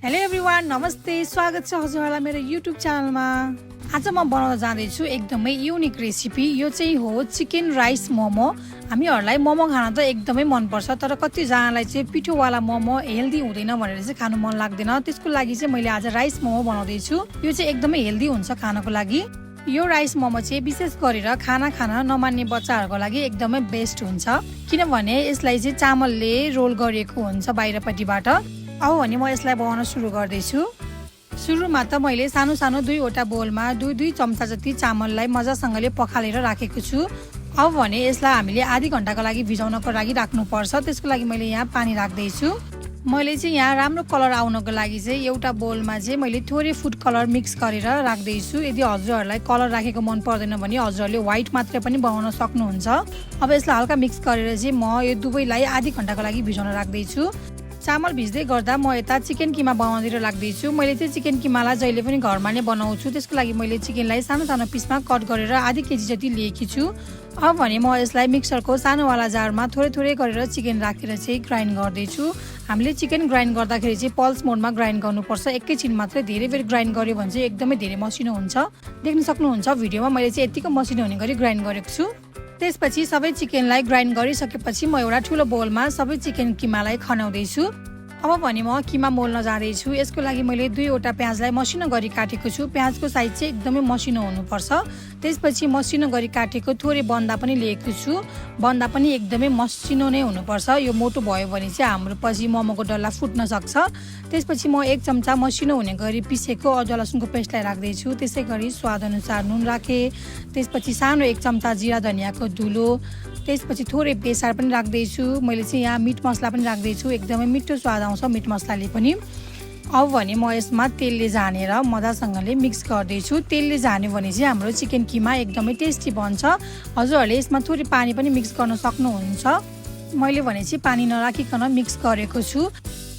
Hello everyone, नमस्ते। स्वागत छ हजुरहरूलाई मेरो युट्युब च्यानलमा। आज म बनाउन जाँदैछु एकदमै युनिक रेसिपी। यो चाहिँ हो चिकन राइस मोमो। हामीहरूलाई मोमो खान त एकदमै मनपर्छ, तर कतिजनालाई चाहिँ पिठोवाला मोमो हेल्दी हुँदैन भनेर चाहिँ खानु मन लाग्दैन। त्यसको लागि चाहिँ मैले आज राइस मोमो बनाउँदैछु। यो चाहिँ एकदमै हेल्दी हुन्छ खानको लागि। यो राइस मोमो चाहिँ विशेष गरेर खाना खान नमान्ने बच्चाहरूको लागि एकदमै बेस्ट हुन्छ, किनभने यसलाई चाहिँ चामलले रोल गरिएको हुन्छ बाहिरपट्टिबाट। अब भने म यसलाई बनाउन सुरु गर्दैछु। सुरुमा त मैले सानो सानो दुईवटा बोलमा दुई चम्चा जति चामललाई मजासँगले पखालेर राखेको छु। अब भने यसलाई हामीले आधी घन्टाको लागि भिजाउनको लागि राख्नुपर्छ। त्यसको लागि मैले यहाँ पानी राख्दैछु। मैले चाहिँ यहाँ राम्रो कलर आउनको लागि चाहिँ एउटा बोलमा चाहिँ मैले थोरै फुड कलर मिक्स गरेर राख्दैछु। यदि हजुरहरूलाई कलर राखेको मन पर्दैन भने हजुरहरूले व्हाइट मात्रै पनि बनाउन सक्नुहुन्छ। अब यसलाई हल्का मिक्स गरेर चाहिँ म यो दुवैलाई आधी घन्टाको लागि भिजाउन राख्दैछु। चामल भिज्दै गर्दा म यता चिकन किमा बनाउँदै राख्दैछु। मैले चाहिँ चिकन किमालाई जहिले पनि घरमा नै बनाउँछु। त्यसको लागि मैले चिकनलाई सानो सानो पिसमा कट गरेर आधी केजी जति लिएकी छु। अब भने म यसलाई मिक्सरको सानोवाला जारमा थोरै थोरै गरेर चिकन राखेर चाहिँ ग्राइन्ड गर्दैछु। हामीले चिकन ग्राइन्ड गर्दाखेरि चाहिँ पल्स मोडमा ग्राइन्ड गर्नुपर्छ। एकैछिन मात्रै धेरै बेर ग्राइन्ड गर्यो भने चाहिँ एकदमै धेरै मसिनो हुन्छ। देख्न सक्नुहुन्छ भिडियोमा मैले चाहिँ यतिको मसिनो हुने गरी ग्राइन्ड गरेको छु। त्यसपछि सबै चिकनलाई ग्राइन्ड गरिसकेपछि म एउटा ठुलो बोलमा सबै चिकन किमालाई खनाउँदैछु। अब भने म किमा मोल्न जाँदैछु। यसको लागि मैले दुईवटा प्याजलाई मसिनो गरी काटेको छु। प्याजको साइज चाहिँ एकदमै मसिनो हुनुपर्छ। त्यसपछि मसिनो गरी काटेको थोरै बन्दा पनि लिएको छु। बन्दा पनि एकदमै मसिनो नै हुनुपर्छ। यो मोटो भयो भने चाहिँ हाम्रो पछि मोमोको डल्ला फुट्न सक्छ। त्यसपछि म एक चम्चा मसिनो हुने गरी पिसेको अदुवा लसुनको पेस्टलाई राख्दैछु। त्यसै गरी स्वादअनुसार नुन राखेँ। त्यसपछि सानो एक चम्चा जिरा धनियाको धुलो, त्यसपछि थोरै बेसार पनि राख्दैछु। मैले चाहिँ यहाँ मिट मसला पनि राख्दैछु। एकदमै मिठो स्वाद आउँछ मिट मसलाले पनि। अब भने म यसमा तेलले झानेर मजासँगले मिक्स गर्दैछु। तेलले झान्यो भने चाहिँ हाम्रो चिकन किमा एकदमै टेस्टी बन्छ। हजुरहरूले यसमा थोरै पानी पनि मिक्स गर्न सक्नुहुन्छ। मैले भने चाहिँ पानी नराखिकन मिक्स गरेको छु।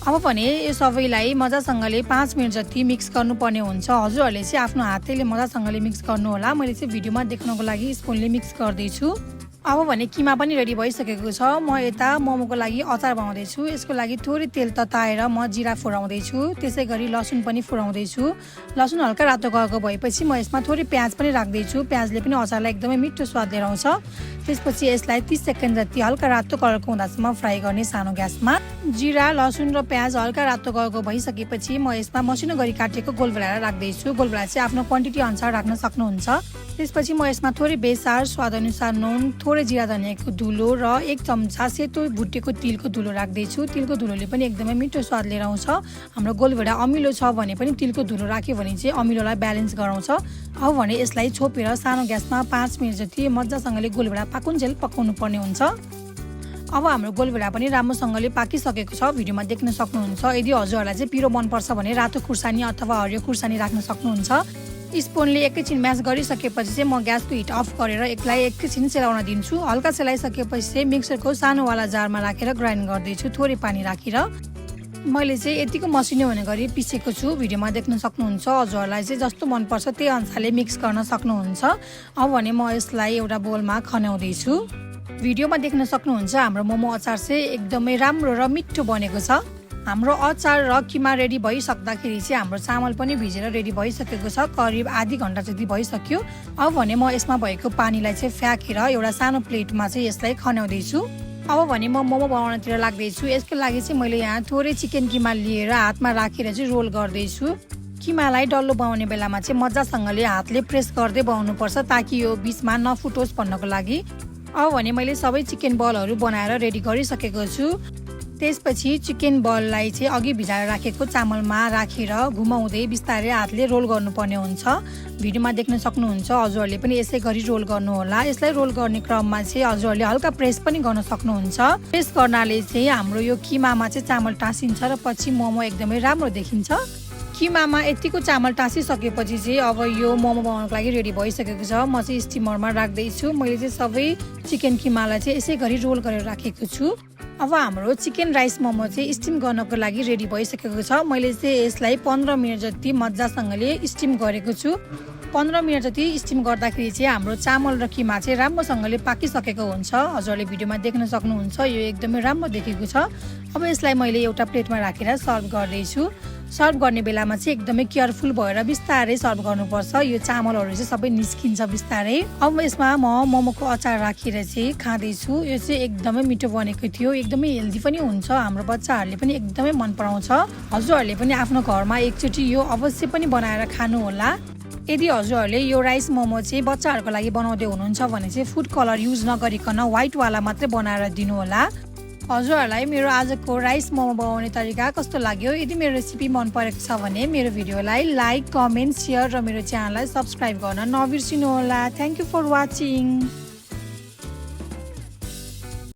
अब भने यो सबैलाई मजासँगले 5 मिनट जति मिक्स गर्नुपर्ने हुन्छ। हजुरहरूले चाहिँ आफ्नो हातले मजासँगले मिक्स गर्नुहोला। मैले चाहिँ भिडियोमा देख्नको लागि स्पुनले मिक्स गर्दैछु। अब भने किमा पनि रेडी भइसकेको छ। म यता मोमोको लागि अचार बनाउँदैछु। यसको लागि थोरै तेल तताएर म जिरा फुराउँदैछु। त्यसै गरी लसुन पनि फुराउँदैछु। लसुन हल्का रातो गएको भएपछि म यसमा थोरै प्याज पनि राख्दैछु। प्याजले पनि अचारलाई एकदमै मिठो स्वाद लिएर आउँछ। त्यसपछि यसलाई 30 सेकेन्ड जति हल्का रातो कलरको हुँदासम्म फ्राई गर्ने सानो ग्यासमा। जिरा लसुन र प्याज हल्का रातो गएको भइसकेपछि म यसमा मसिनो गरी काटेको गोल बेलाएर राख्दैछु। गोल बेला चाहिँ आफ्नो क्वान्टिटी अनुसार राख्न सक्नुहुन्छ। त्यसपछि म यसमा थोरै बेसार, स्वादअनुसार नुन, थोरै जिरा धनियाको धुलो र एक चम्चा सेतो भुटेको तिलको धुलो राख्दैछु। तिलको धुलोले पनि एकदमै मिठो स्वाद लिएर आउँछ। हाम्रो गोलभेडा अमिलो छ भने पनि तिलको धुलो राख्यो भने चाहिँ अमिलोलाई ब्यालेन्स गराउँछ। अब भने यसलाई छोपेर सानो ग्यासमा 5 मिनट जति मजासँगले गोलभेडा पाकुन्जेल पकाउनु पर्ने हुन्छ। अब हाम्रो गोलभेडा पनि राम्रोसँगले पाकिसकेको छ। भिडियोमा देख्न सक्नुहुन्छ। यदि हजुरहरूलाई चाहिँ पिरो मनपर्छ भने रातो खुर्सानी अथवा हरियो खुर्सानी राख्न सक्नुहुन्छ। स्पुनले एकैछिन म्यास गरिसकेपछि चाहिँ म ग्यासको हिट अफ गरेर यसलाई एकैछिन सेलाउन दिन्छु। हल्का सेलाइसकेपछि चाहिँ मिक्सरको सानोवाला जारमा राखेर ग्राइन्ड गर्दैछु थोरै पानी राखेर। मैले चाहिँ यतिको मसिनो हुने गरी पिसेको छु। भिडियोमा देख्न सक्नुहुन्छ। हजुरहरूलाई चाहिँ जस्तो मनपर्छ त्यही अनुसारले मिक्स गर्न सक्नुहुन्छ। अब भने म यसलाई एउटा बोलमा खनाउँदैछु। भिडियोमा देख्न सक्नुहुन्छ हाम्रो मोमो अचार चाहिँ एकदमै राम्रो र मिठो बनेको छ। हाम्रो अचार र किमा रेडी भइसक्दाखेरि चाहिँ हाम्रो चामल पनि भिजेर रेडी भइसकेको छ। करिब आधी घन्टा जति भइसक्यो। अब भने म यसमा भएको पानीलाई चाहिँ फ्याँकेर एउटा सानो प्लेटमा चाहिँ यसलाई खनाउँदैछु। अब भने म मोमो बनाउनतिर लाग्दैछु। यसको लागि चाहिँ मैले यहाँ थोरै चिकन किमा लिएर हातमा राखेर चाहिँ रोल गर्दैछु। किमालाई डल्लो बनाउने बेलामा चाहिँ मजासँगले हातले प्रेस गर्दै बनाउनुपर्छ ताकि यो बिचमा नफुटोस् भन्नको लागि। अब भने मैले सबै चिकन बलहरू बनाएर रेडी गरिसकेको छु। त्यसपछि चिकन बललाई चाहिँ अघि भिजाएर राखेको चामलमा राखेर घुमाउँदै बिस्तारै हातले रोल गर्नुपर्ने हुन्छ। भिडियोमा देख्न सक्नुहुन्छ। हजुरहरूले पनि यसै गरी रोल गर्नुहोला। यसलाई रोल गर्ने क्रममा चाहिँ हजुरहरूले हल्का प्रेस पनि गर्न सक्नुहुन्छ। प्रेस गर्नाले चाहिँ हाम्रो यो किमामा चाहिँ चामल टाँसिन्छ र पछि मोमो एकदमै राम्रो देखिन्छ। किमामा यतिको चामल टाँसिसकेपछि चाहिँ अब यो मोमो बनाउनको लागि रेडी भइसकेको छ। म चाहिँ स्टिमरमा राख्दैछु। मैले चाहिँ सबै चिकन किमालाई चाहिँ यसै गरी रोल गरेर राखेको छु। अब हाम्रो चिकन राइस मोमो चाहिँ स्टिम गर्नको लागि रेडी भइसकेको छ। मैले चाहिँ यसलाई 15 मिनट जति मजासँगले स्टिम गरेको छु। 15 मिनट जति स्टिम गर्दाखेरि चाहिँ हाम्रो चामल र किमा चाहिँ राम्रोसँगले पाकिसकेको हुन्छ। हजुरले भिडियोमा देख्न सक्नुहुन्छ। यो एकदमै राम्रो देखेको छ। अब यसलाई मैले एउटा प्लेटमा राखेर सर्भ गर्दैछु। सर्भ गर्ने बेलामा चाहिँ एकदमै केयरफुल भएर बिस्तारै सर्भ गर्नुपर्छ। यो चामलहरू चाहिँ सबै निस्किन्छ बिस्तारै। अब यसमा म मोमोको अचार राखेर चाहिँ खाँदैछु। यो चाहिँ एकदमै मिठो बनेको थियो, एकदमै हेल्दी पनि हुन्छ, हाम्रो बच्चाहरूले पनि एकदमै मन पराउँछ। हजुरहरूले पनि आफ्नो घरमा एकचोटि यो अवश्य पनि बनाएर खानु होला। यदि हजुरहरूले यो राइस मोमो चाहिँ बच्चाहरूको लागि बनाउँदै हुनुहुन्छ भने चाहिँ फुड कलर युज नगरिकन व्हाइटवाला मात्रै बनाएर दिनु होला। हजुरहरूलाई मेरो आजको राइस मोमो बनाउने तरिका कस्तो लाग्यो? यदि मेरो रेसिपी मन परेको छ भने मेरो भिडियोलाई लाइक, कमेन्ट, सेयर र मेरो च्यानललाई सब्सक्राइब गर्न नबिर्सिनु होला। Thank you for watching.